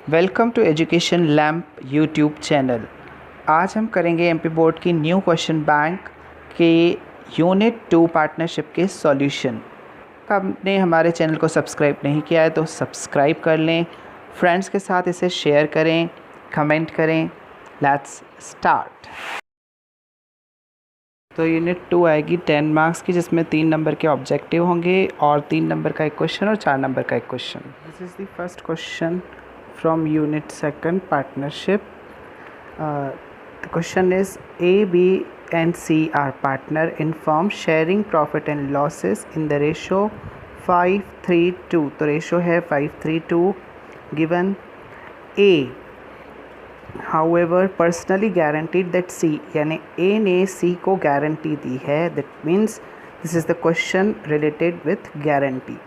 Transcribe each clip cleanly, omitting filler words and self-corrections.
Welcome to education lamp YouTube channel. आज हम करेंगे एमपी बोर्ड की न्यू क्वेश्चन बैंक के यूनिट 2 पार्टनरशिप के सॉल्यूशन। आपने हमारे चैनल को सब्सक्राइब नहीं किया है तो सब्सक्राइब कर लें, फ्रेंड्स के साथ इसे शेयर करें, कमेंट करें। Let's start. तो यूनिट 2 आएगी 10 मार्क्स की, जिसमें 3 नंबर के ऑब्जेक्टिव होंगे और 3 नंबर का एक क्वेश्चन और 4 नंबर का एक question. This is the first question from unit 2 partnership. The question is A, B and C are partner in firm sharing profit and losses in the ratio 5:3:2. तो ratio है 5:3:2 given A however personally guaranteed that C, यानी A ने C को guarantee दी है। that means this is the question related with guarantee.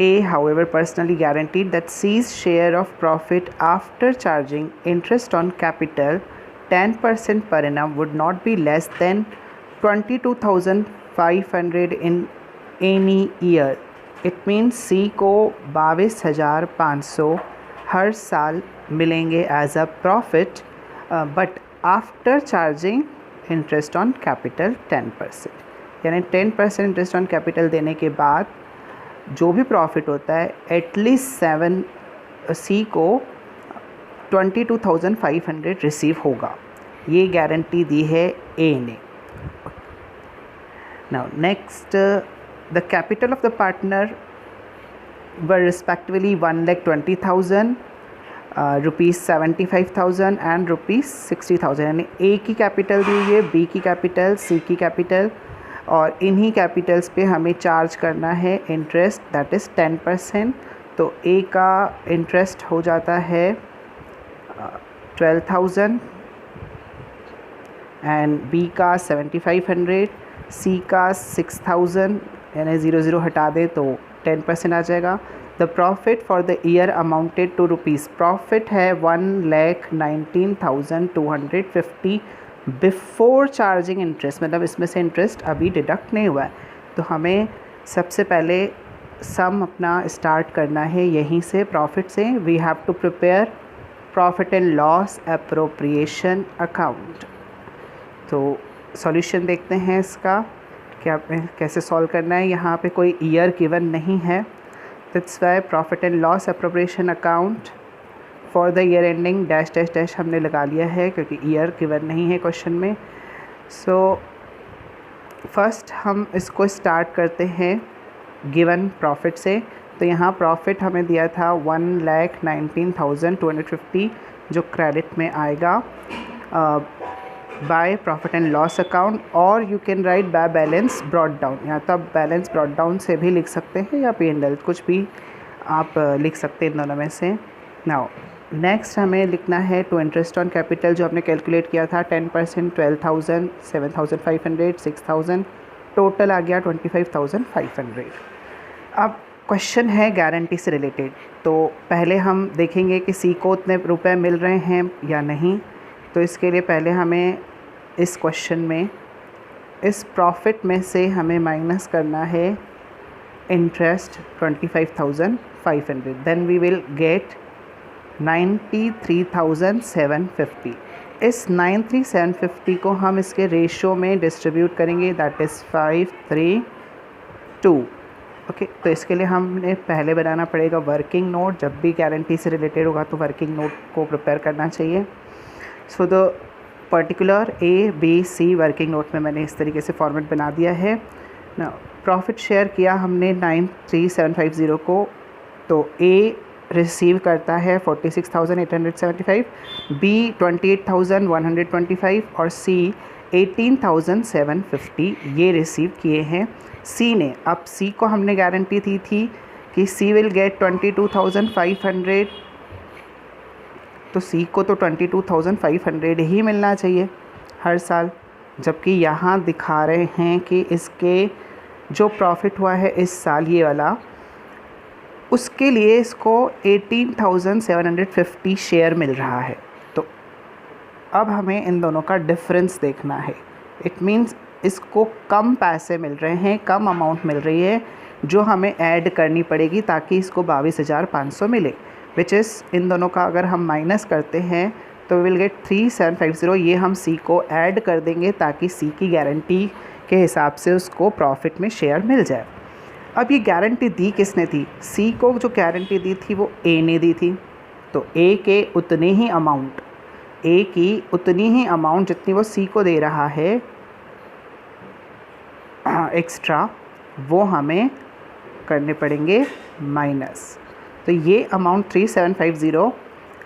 A, however, personally guaranteed that C's share of profit after charging interest on capital 10% per annum would not be less than 22,500 in any year. It means C को 22,500 हर साल मिलेंगे as a profit, but after charging interest on capital 10%, यानी 10% interest on capital देने के बाद जो भी profit होता है एटलीस्ट 7 सी को 22,500 रिसीव होगा। ये गारंटी दी है ए ने। Now next, the capital of the partner were respectively 1,20,000, ₹75,000 and ₹60,000, यानी ए की कैपिटल दी हुई है, बी की कैपिटल, सी की कैपिटल, और इन्हीं कैपिटल्स पे हमें चार्ज करना है इंटरेस्ट, दैट इज़ 10%। तो ए का इंटरेस्ट हो जाता है 12,000 एंड बी का 7,500, सी का 6,000, यानी 0 हटा दे तो 10% आ जाएगा। The profit for the year amounted to rupees, profit है 1,19,250 बिफोर चार्जिंग इंटरेस्ट, मतलब इसमें से इंटरेस्ट अभी डिडक्ट नहीं हुआ है। तो हमें सबसे पहले सम अपना स्टार्ट करना है यहीं से, प्रॉफिट से। We have to prepare profit and loss appropriation account. तो सॉल्यूशन देखते हैं इसका क्या कैसे सॉल्व करना है। यहाँ पे कोई ईयर गिवन नहीं है, that's why profit and loss appropriation account for the year ending dash dash dash हमने लगा लिया है क्योंकि ईयर गिवन नहीं है क्वेश्चन में। सो फर्स्ट हम इसको स्टार्ट करते हैं गिवन प्रॉफिट से। तो यहाँ प्रॉफिट हमें दिया था 1,19,250 जो क्रेडिट में आएगा by profit and loss account, और you can write by balance brought down, या तो आप बैलेंस ब्रॉट डाउन से भी लिख सकते हैं या P&L, कुछ भी आप लिख सकते हैं इन दोनों में से। नाउ नेक्स्ट हमें लिखना है टू इंटरेस्ट ऑन कैपिटल, जो हमने कैलकुलेट किया था 10%, 12,000, 7,500, 6,000, टोटल आ गया 25,500। अब क्वेश्चन है गारंटी से रिलेटेड, तो पहले हम देखेंगे कि सी को उतने रुपए मिल रहे हैं या नहीं। तो इसके लिए पहले हमें इस क्वेश्चन में इस प्रॉफिट में से हमें माइनस करना है interest 25,500, then we will get 93,750। इस 93,750 को हम इसके रेशो में डिस्ट्रीब्यूट करेंगे, दैट इज़ 5:3:2। ओके, तो इसके लिए हमने पहले बनाना पड़ेगा वर्किंग नोट। जब भी गारंटी से रिलेटेड होगा तो वर्किंग नोट को प्रिपेयर करना चाहिए। So the particular A, B, C working note में मैंने इस तरीके से फॉर्मेट बना दिया है ना। प्रॉफिट शेयर किया हमने 93,750 को, तो A रिसीव करता है 46,875, B 28,125 और C 18,750 ये रिसीव किए हैं C ने। अब C को हमने गारंटी दी थी कि C विल गेट 22,500, तो C को तो 22,500 ही मिलना चाहिए हर साल, जबकि यहाँ दिखा रहे हैं कि इसके जो प्रॉफिट हुआ है इस साल ये वाला, उसके लिए इसको 18,750 शेयर मिल रहा है। तो अब हमें इन दोनों का डिफरेंस देखना है। इट मीन्स इसको कम पैसे मिल रहे हैं, कम अमाउंट मिल रही है, जो हमें ऐड करनी पड़ेगी ताकि इसको 22,500 मिले, विच इज़ इन दोनों का अगर हम माइनस करते हैं तो विल गेट 3750। ये हम सी को ऐड कर देंगे ताकि सी की गारंटी के हिसाब से उसको प्रॉफिट में शेयर मिल जाए। अब ये गारंटी दी किसने थी? सी को जो गारंटी दी थी वो ए ने दी थी, तो ए के उतने ही अमाउंट, ए की उतनी ही अमाउंट जितनी वो सी को दे रहा है एक्स्ट्रा, वो हमें करने पड़ेंगे माइनस। तो ये अमाउंट 3750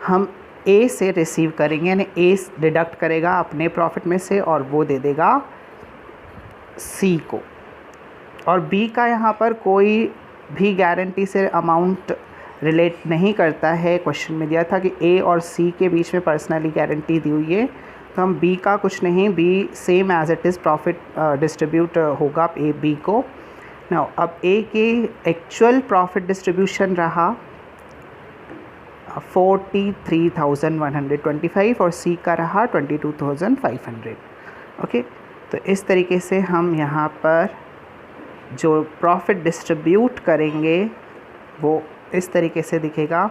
हम ए से रिसीव करेंगे, यानी ए डिडक्ट करेगा अपने प्रॉफिट में से और वो दे देगा सी को। और बी का यहाँ पर कोई भी गारंटी से अमाउंट रिलेट नहीं करता है। क्वेश्चन में दिया था कि ए और सी के बीच में पर्सनली गारंटी दी हुई है, तो हम बी का कुछ नहीं, B same as it is profit distribute होगा ए बी को। नाउ अब ए की एक्चुअल प्रॉफिट डिस्ट्रीब्यूशन रहा 43,125 और सी का रहा 22,500। ओके, तो इस तरीके से हम यहाँ पर जो प्रॉफिट डिस्ट्रीब्यूट करेंगे वो इस तरीके से दिखेगा।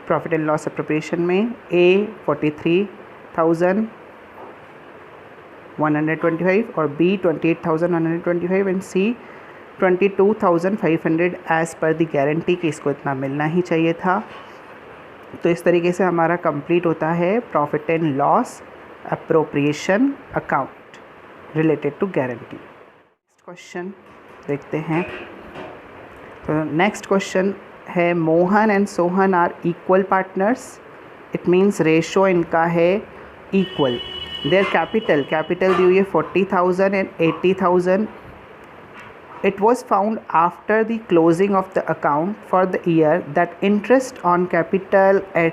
प्रॉफिट एंड लॉस अप्रोप्रिएशन में ए 43,125 और B 28,125 and C 22,500 as per the guarantee कि इसको इतना मिलना ही चाहिए था। तो इस तरीके से हमारा कंप्लीट होता है profit and loss appropriation account related to guarantee. Next question देखते हैं। तो नेक्स्ट क्वेश्चन है Mohan and Sohan are equal partners. It means ratio इनका है इक्वल। देयर कैपिटल दी हुई है 40,000 एंड 80,000। It was found after the closing of the account for the year that interest on capital at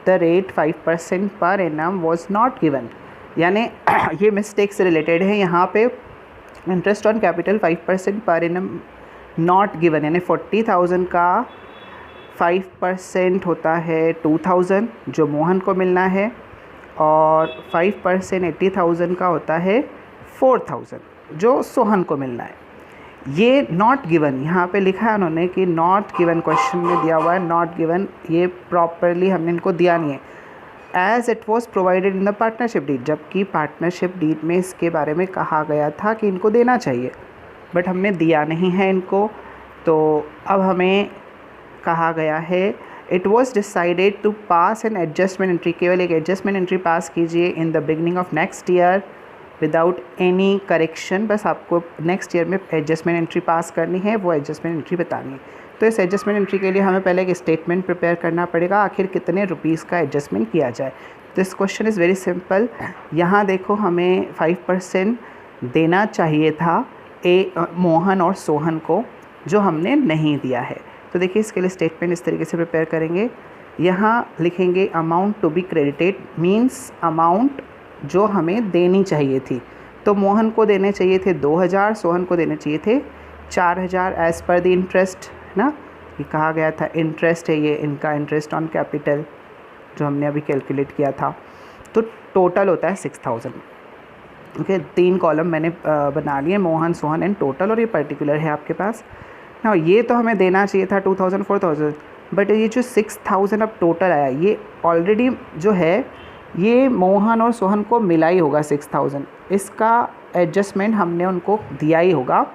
the rate 5% per annum was not given। यानी ये mistake से रिलेटेड है। यहाँ पे interest on capital 5% per annum not given, यानी 40,000 का 5% होता है 2,000 जो मोहन को मिलना है, और 5% 80,000 का होता है 4,000 जो सोहन को मिलना है। ये नॉट गिवन यहाँ पे लिखा है उन्होंने कि नॉट गिवन, क्वेश्चन में दिया हुआ है नॉट गिवन, ये प्रॉपरली हमने इनको दिया नहीं है। As it was provided in the partnership deed, जबकि पार्टनरशिप डीड में इसके बारे में कहा गया था कि इनको देना चाहिए, बट हमने दिया नहीं है इनको। तो अब हमें कहा गया है it was decided to pass an adjustment entry, केवल एक एडजस्टमेंट एंट्री पास कीजिए in the beginning of next year without any correction. बस आपको नेक्स्ट ईयर में एडजस्टमेंट एंट्री पास करनी है, वो एडजस्टमेंट एंट्री बतानी है। तो इस एडजस्टमेंट एंट्री के लिए हमें पहले एक स्टेटमेंट प्रिपेयर करना पड़ेगा, आखिर कितने रुपीज़ का एडजस्टमेंट किया जाए। तो इस क्वेश्चन इज़ वेरी सिंपल। यहाँ देखो हमें 5% देना चाहिए था मोहन और सोहन को, जो हमने नहीं दिया है। तो देखिए इसके लिए स्टेटमेंट इस तरीके से प्रिपेयर करेंगे। यहाँ लिखेंगे amount to be credited, means amount जो हमें देनी चाहिए थी। तो मोहन को देने चाहिए थे 2,000, सोहन को देने चाहिए थे 4,000 एज़ पर द इंटरेस्ट, ना ये कहा गया था इंटरेस्ट है, ये इनका इंटरेस्ट ऑन कैपिटल जो हमने अभी कैलकुलेट किया था। तो टोटल होता है 6,000। ओके, 3 कॉलम मैंने बना लिए, मोहन सोहन एंड टोटल, और ये पर्टिकुलर है आपके पास ना। ये तो हमें देना चाहिए था 2,000 4,000, बट ये जो 6,000 अब टोटल आया, ये ऑलरेडी जो है ये मोहन और सोहन को मिला ही होगा 6,000। इसका एडजस्टमेंट हमने उनको दिया ही होगा,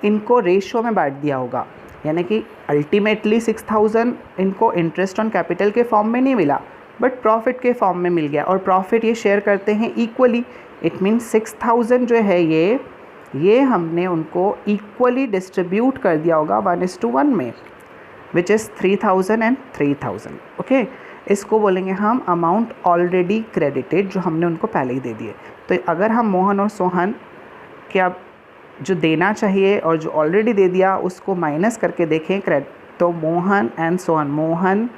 इनको रेशो में बांट दिया होगा, यानी कि अल्टीमेटली 6,000 इनको इंटरेस्ट ऑन कैपिटल के फॉर्म में नहीं मिला, बट प्रॉफिट के फॉर्म में मिल गया, और प्रॉफिट ये शेयर करते हैं इक्वली। इट मीन्स 6,000 जो है ये हमने उनको इक्वली डिस्ट्रीब्यूट कर दिया होगा 1:1 में, विच इज़ 3,000 एंड 3,000। ओके, इसको बोलेंगे हम अमाउंट ऑलरेडी क्रेडिटेड, जो हमने उनको पहले ही दे दिए। तो अगर हम मोहन और सोहन के अब जो देना चाहिए और जो ऑलरेडी दे दिया उसको माइनस करके देखें तो मोहन एंड सोहन, मोहन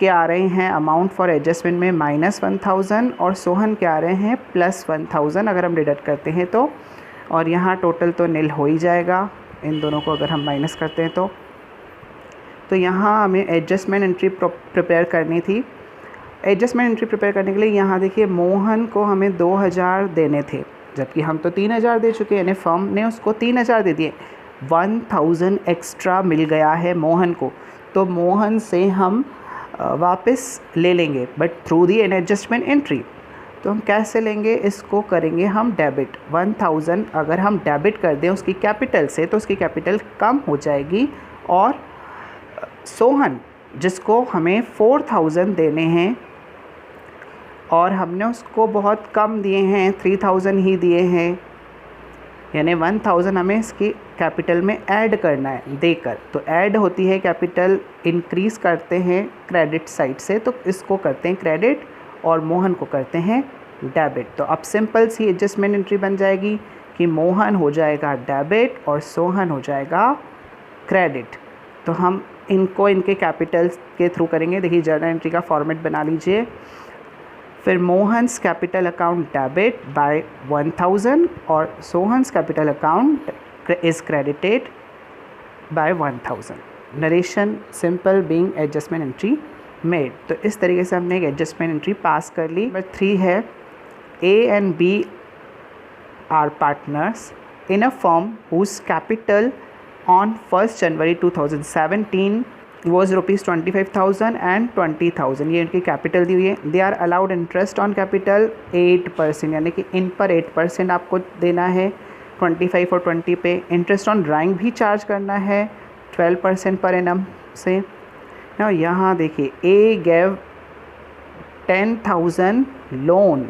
के आ रहे हैं अमाउंट फॉर एडजस्टमेंट में -1,000 और सोहन के आ रहे हैं +1,000 अगर हम डिडक्ट करते हैं तो, और यहाँ टोटल तो नील हो ही जाएगा इन दोनों को अगर हम माइनस करते हैं तो यहाँ हमें एडजस्टमेंट एंट्री प्रिपेयर करनी थी। एडजस्टमेंट एंट्री प्रिपेयर करने के लिए यहाँ देखिए मोहन को हमें 2,000 देने थे, जबकि हम तो 3,000 दे चुके हैं, यानी फर्म ने उसको 3,000 दे दिए, 1000 एक्स्ट्रा मिल गया है मोहन को, तो मोहन से हम वापस ले लेंगे, but through the an adjustment entry. तो हम कैसे लेंगे, इसको करेंगे हम डेबिट। 1000 अगर हम डेबिट कर दें उसकी कैपिटल से, तो उसकी कैपिटल कम हो जाएगी, और सोहन जिसको हमें 4000 देने हैं और हमने उसको बहुत कम दिए हैं, 3000 ही दिए हैं, यानी 1000 हमें इसकी कैपिटल में ऐड करना है देकर। तो ऐड होती है कैपिटल, इंक्रीज़ करते हैं क्रेडिट साइड से, तो इसको करते हैं क्रेडिट और मोहन को करते हैं डेबिट। तो अब सिंपल सी एडजस्टमेंट एंट्री बन जाएगी कि मोहन हो जाएगा डेबिट और सोहन हो जाएगा क्रेडिट। तो हम इनको इनके कैपिटल्स के थ्रू करेंगे। देखिए जर्नल एंट्री का फॉर्मेट बना लीजिए। फिर Mohan's capital account debit by 1000 और Sohan's capital account is credited by 1000। Narration simple being adjustment entry made. तो इस तरीके से हमने एक एडजस्टमेंट एंट्री पास कर ली। नंबर 3 है A and B are partners in a firm whose capital on 1st January 2017 was rupees 25,000 and 20,000। ये इनकी कैपिटल दी हुई है। They are allowed interest on capital 8%, यानी कि इन पर 8% आपको देना है 25 और 20 पे। इंटरेस्ट ऑन ड्राइंग भी चार्ज करना है 12% पर एनम से। ना यहाँ देखिए A gave 10,000 loan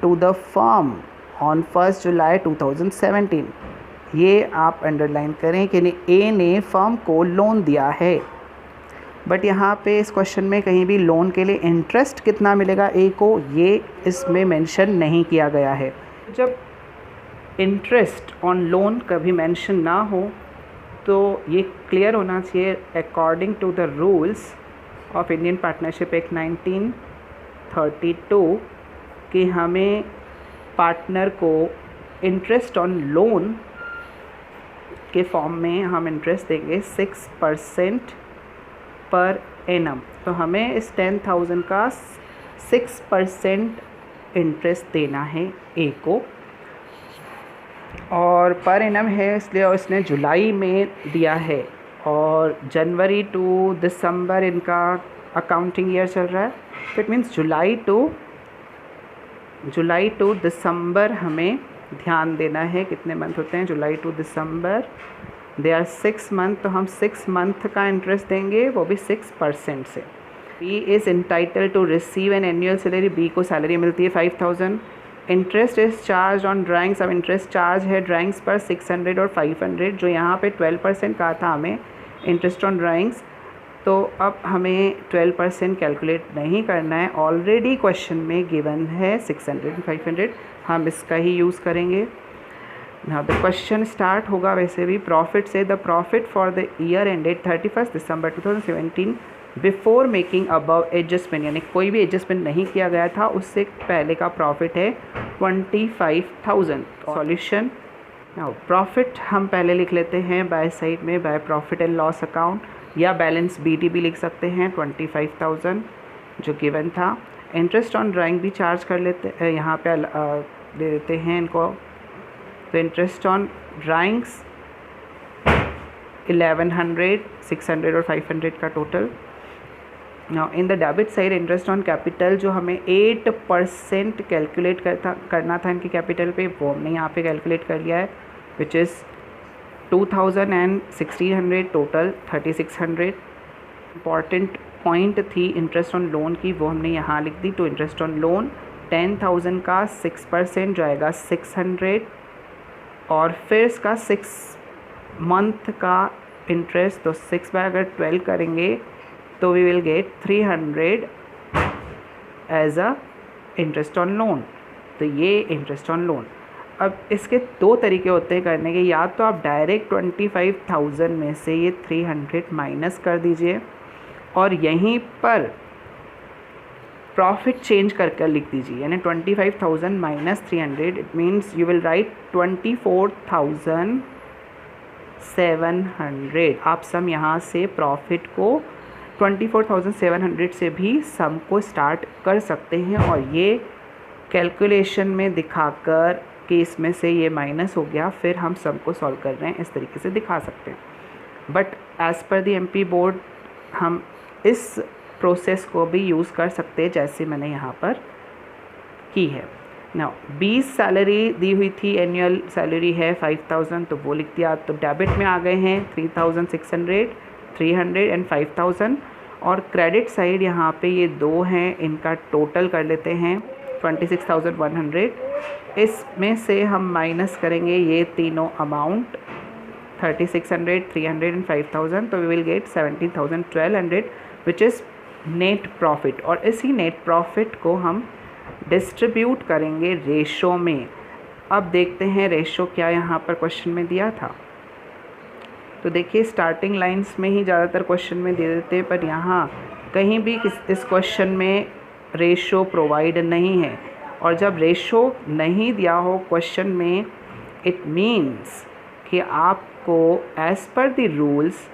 to the firm on 1st July 2017। ये आप अंडरलाइन करें कि ए ने फर्म को लोन दिया है, बट यहाँ पे इस क्वेश्चन में कहीं भी लोन के लिए इंटरेस्ट कितना मिलेगा ए को, ये इसमें मेंशन नहीं किया गया है। जब इंटरेस्ट ऑन लोन कभी मेंशन ना हो तो ये क्लियर होना चाहिए according to the rules of Indian partnership act 1932 कि हमें पार्टनर को इंटरेस्ट ऑन लोन के फॉर्म में हम इंटरेस्ट देंगे 6% पर एनम। तो हमें इस 10,000 का 6% इंटरेस्ट देना है ए को, और पर एनम है इसलिए उसने जुलाई में दिया है, और जनवरी टू दिसंबर इनका अकाउंटिंग ईयर चल रहा है। तो it means July to December हमें ध्यान देना है। कितने मंथ होते हैं, July to December, they are 6 month. तो हम 6 मंथ का इंटरेस्ट देंगे, वो भी 6% से। B is entitle to receive an annual salary. B को सैलरी मिलती है 5,000। Interest is charge on drawings. अब इंटरेस्ट चार्ज है ड्राइंग्स पर 600 और 500, जो यहाँ पे 12% कहा था हमें इंटरेस्ट ऑन ड्राइंग्स। तो अब हमें 12% कैलकुलेट नहीं करना है, ऑलरेडी क्वेश्चन में गिवन है 600 और 500, हम इसका ही यूज़ करेंगे। नाउ द क्वेश्चन स्टार्ट होगा वैसे भी प्रॉफिट से। The profit for the year ended 31 December 2017 before making above adjustment, यानी कोई भी एडजस्टमेंट नहीं किया गया था उससे पहले का प्रॉफिट है 25,000। सॉल्यूशन, नाउ प्रॉफिट हम पहले लिख लेते हैं बाय साइड में, bye profit and loss account, या बैलेंस BD भी लिख सकते हैं 25,000 जो गिवन था। इंटरेस्ट ऑन ड्राइंग भी चार्ज कर लेते हैं, यहाँ पे दे देते हैं इनको। तो इंटरेस्ट ऑन ड्राइंग्स 1100, 600 और 500 का total. Now in the debit side interest on capital जो हमें 8% कैलकुलेट करना था इनकी कैपिटल पे, वो हमने यहाँ पे कैलकुलेट कर लिया है, which is 2000 and 1600, total 3600। Important point थी इंटरेस्ट ऑन लोन की, वो हमने यहाँ लिख दी। तो इंटरेस्ट ऑन लोन 10,000 का 6% जो आएगा 600, और फिर इसका 6 मंथ का इंटरेस्ट, तो 6 बाय अगर 12 करेंगे तो we will get 300 as a interest on loan. तो ये इंटरेस्ट ऑन लोन। अब इसके 2 तरीके होते हैं करने के, या तो आप डायरेक्ट 25,000 में से ये 300 माइनस कर दीजिए और यहीं पर प्रॉफिट चेंज कर लिख दीजिए, यानी 25,000 minus 300, it means you will write 24,700। आप सम यहाँ से प्रॉफिट को 24,700 से भी सम को स्टार्ट कर सकते हैं, और ये कैलकुलेशन में दिखाकर कि इसमें से ये माइनस हो गया, फिर हम सम को सॉल्व कर रहे हैं, इस तरीके से दिखा सकते हैं। But as per the MP board हम इस प्रोसेस को भी यूज़ कर सकते हैं जैसे मैंने यहाँ पर की है। नाउ 20 सैलरी दी हुई थी, एनुअल सैलरी है 5000, तो वो लिख दिया। तो डेबिट में आ गए हैं 3600, 300 एंड 5000, और क्रेडिट साइड यहाँ पे ये दो हैं, इनका टोटल कर लेते हैं 26100। इसमें से हम माइनस करेंगे ये तीनों अमाउंट 3600, 300 एंड 5000, तो we will get 17,1200 which is net profit. और इसी नेट प्रॉफिट को हम डिस्ट्रीब्यूट करेंगे रेशो में। अब देखते हैं रेशो क्या यहाँ पर क्वेश्चन में दिया था। तो देखिए स्टार्टिंग लाइंस में ही ज़्यादातर क्वेश्चन में दे देते हैं, पर यहाँ कहीं भी इस क्वेश्चन में रेशो प्रोवाइड नहीं है। और जब रेशो नहीं दिया हो क्वेश्चन में, इट मीन्स कि आपको as per the rules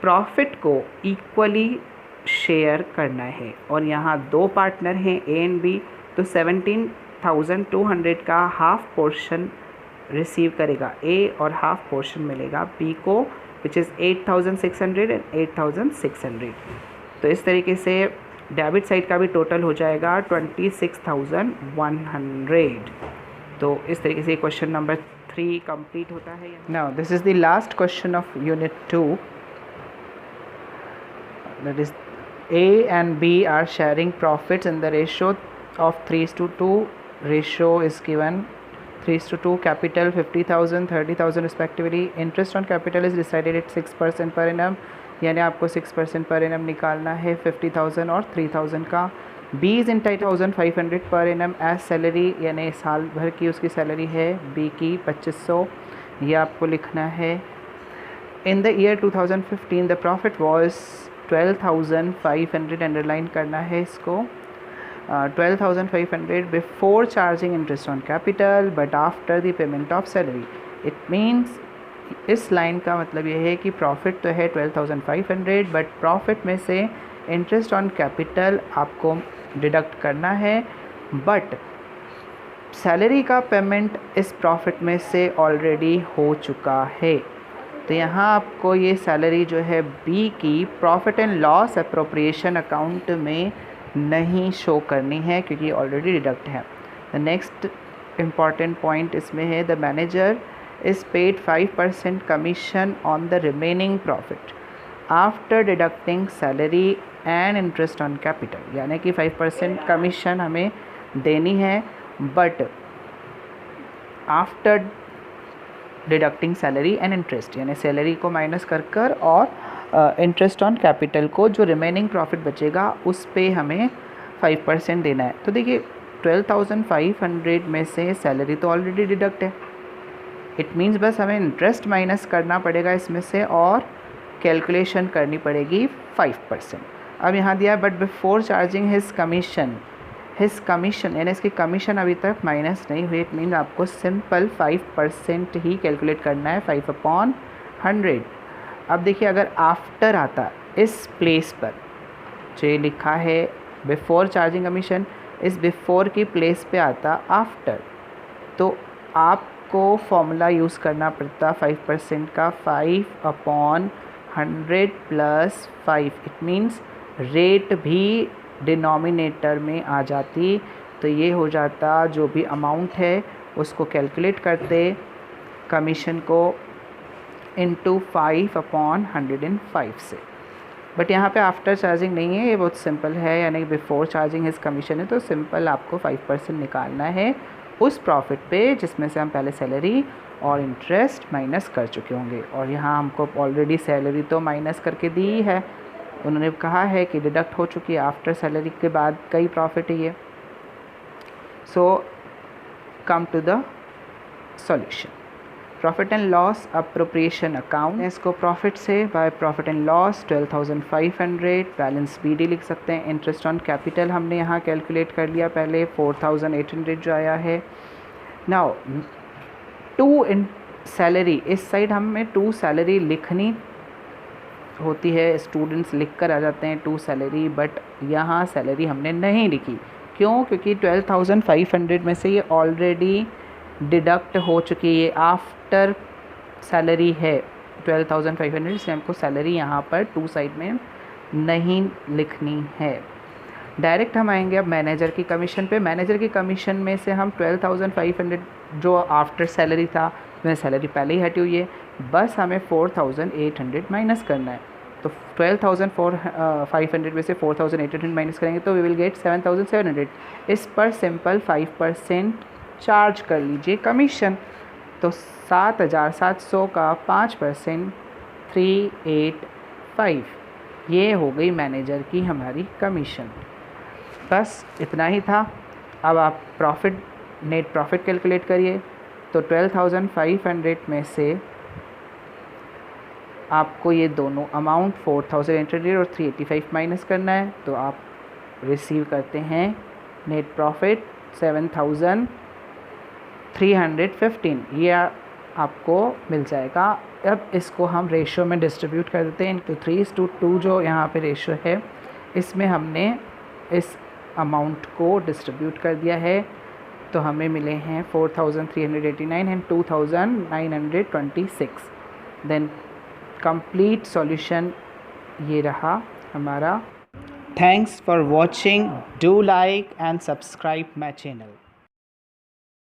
profit को इक्वली शेयर करना है। और यहाँ दो पार्टनर हैं ए एंड बी, तो 17,200 का हाफ पोर्शन रिसीव करेगा ए और हाफ पोर्शन मिलेगा बी को, विच इज़ 8,600 एंड 8,600। तो इस तरीके से डेबिट साइड का भी टोटल हो जाएगा 26,100। तो इस तरीके से क्वेश्चन नंबर 3 कंप्लीट होता है। Now this is the last question of unit 2, that is A and B are sharing profits in the ratio of 3:2. Ratio is given 3:2. Capital 50,000, 30,000 respectively. Interest on capital is decided at 6% per annum, यानी आपको 6% per annum निकालना है 50,000 और 3,000 का। B is entitled 1,500 per annum as salary, यानी साल भर की उसकी सैलरी है B की 2500, ये आपको लिखना है। In the year 2015 the profit was 12,500, underline करना है इसको। 12,500 before charging interest on capital but after the payment of salary. It means इस लाइन का मतलब ये है कि प्रॉफिट तो है 12,500, बट प्रॉफिट में से इंटरेस्ट ऑन कैपिटल आपको डिडक्ट करना है, बट सैलरी का पेमेंट इस प्रॉफिट में से ऑलरेडी हो चुका है। तो यहाँ आपको ये सैलरी जो है बी की profit and loss appropriation account में नहीं शो करनी है क्योंकि ऑलरेडी डिडक्ट है। द नेक्स्ट इम्पॉर्टेंट पॉइंट इसमें है the manager is paid 5% commission on the remaining profit after deducting salary and interest on capital, यानी कि 5% कमीशन हमें देनी है, but after deducting salary and interest, यानी सैलरी को माइनस कर और इंटरेस्ट ऑन कैपिटल को जो रिमेनिंग प्रॉफिट बचेगा उस पे हमें 5% देना है। तो देखिए 12,500 में से सैलरी तो ऑलरेडी डिडक्ट है, इट मीन्स बस हमें इंटरेस्ट माइनस करना पड़ेगा इसमें से और कैलकुलेशन करनी पड़ेगी 5%। अब यहाँ दिया but before charging his commission यानी इसकी कमीशन अभी तक माइनस नहीं हुई, इट मीन्स आपको सिंपल 5% ही कैलकुलेट करना है 5/100। अब देखिए अगर आफ्टर आता इस प्लेस पर जो ये लिखा है बिफोर चार्जिंग कमीशन, इस बिफोर की प्लेस पे आता आफ्टर, तो आपको फॉर्मूला यूज़ करना पड़ता 5% का 5/100 + 5, इट मीन्स रेट भी डिनोमिनेटर में आ जाती। तो ये हो जाता जो भी अमाउंट है उसको कैलकुलेट करते कमीशन को इंटू 5/105 से। बट यहाँ पे आफ्टर चार्जिंग नहीं है, ये बहुत सिंपल है, यानी बिफोर चार्जिंग हिज कमीशन है, तो सिंपल आपको 5% निकालना है उस प्रॉफिट पे जिसमें से हम पहले सैलरी और इंटरेस्ट माइनस कर चुके होंगे। और यहाँ हमको ऑलरेडी सैलरी तो माइनस करके दी है, उन्होंने कहा है कि डिडक्ट हो चुकी है, आफ्टर सैलरी के बाद कई प्रॉफिट है ये। So come to the solution. Profit and loss appropriation account, इसको प्रॉफिट से by profit and loss 12,500, balance BD लिख सकते हैं। इंटरेस्ट ऑन कैपिटल हमने यहाँ कैलकुलेट कर लिया पहले 4,800 जो आया है। नाउ 2 इन सैलरी, इस साइड हमें 2 सैलरी लिखनी होती है, स्टूडेंट्स लिख कर आ जाते हैं 2 सैलरी, बट यहाँ सैलरी हमने नहीं लिखी क्यों? क्योंकि 12,500 में से ये ऑलरेडी डिडक्ट हो चुकी है, आफ्टर सैलरी है 12,500, इसलिए हमको सैलरी यहाँ पर टू साइड में नहीं लिखनी है। डायरेक्ट हम आएंगे अब मैनेजर की कमीशन पे। मैनेजर की कमीशन में से हम 12,500 जो आफ्टर सैलरी था, में सैलरी पहले ही हटी हुई है, बस हमें 4,800 माइनस करना है। तो 12,500 में से 4,800 माइनस करेंगे तो वी विल गेट 7,700। इस पर सिंपल 5% चार्ज कर लीजिए कमीशन। तो 7,700 का 5% 385, ये हो गई मैनेजर की हमारी कमीशन। बस इतना ही था। अब आप प्रॉफिट, नेट प्रॉफिट कैलकुलेट करिए। तो 12,500 में से आपको ये दोनों अमाउंट 4,800 और 385 माइनस करना है। तो आप रिसीव करते हैं नेट प्रॉफिट 7,315, ये आपको मिल जाएगा। अब इसको हम रेशियो में डिस्ट्रीब्यूट कर देते हैं इंटू 3:2 जो यहाँ पे रेशियो है, इसमें हमने इस अमाउंट को डिस्ट्रीब्यूट कर दिया है। तो हमें मिले हैं 4,389 एंड 2,926। देन कंप्लीट सॉल्यूशन ये रहा हमारा। Thanks for watching, do like and subscribe my channel.